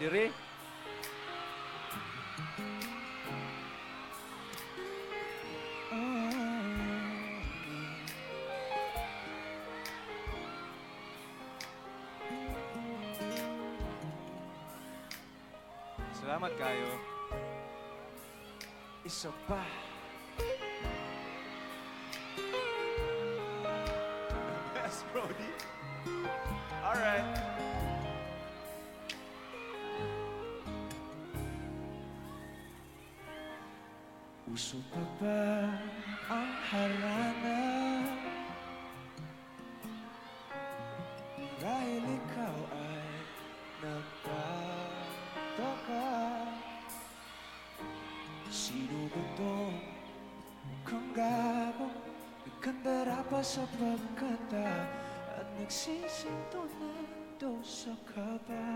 diri. Salamat kayo. Isa pa. Best, Brody. Alright. Uso pa ba ang harana? Dahil ikaw ay nagtataka. Sino ba itong mukhang gabong nagkandara pa sa pagkanta at nagsisinto nito sa kaba?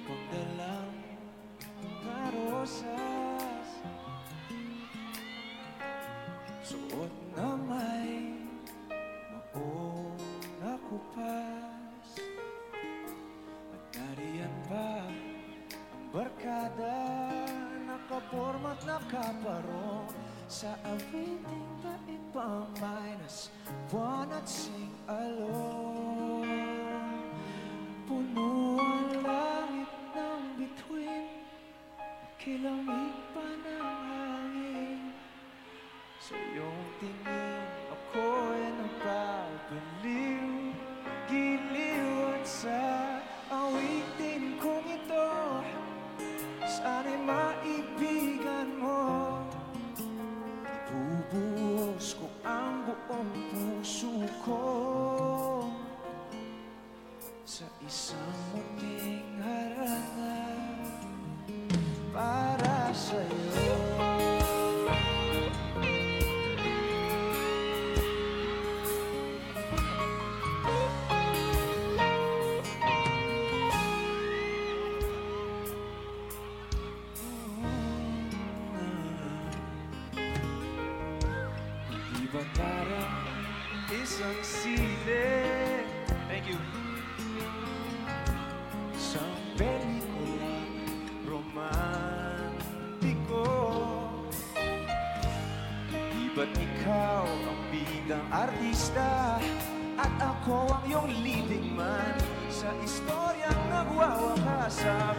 Pagdalang karosas, suot na may maong nakupas, at nariyan pa ang barkada, nakaporma't nakaparong sa awiting bait pa minus one at sing along. Puno ang langit ng bituin, kilamig pa ng hangin. Sa iyong tingin ako'y napapaliw, giliw at sa awitin kong ito, sana'y maibigan mo. Ibubuhos ko ang buong puso ko sa isang munting harana para sa'yo. Di ba parang isang sili? Thank you. Isang pelikula romantiko. Di ba't ikaw ang bidang artista at ako ang iyong leading man sa istoryang nagwawakas sa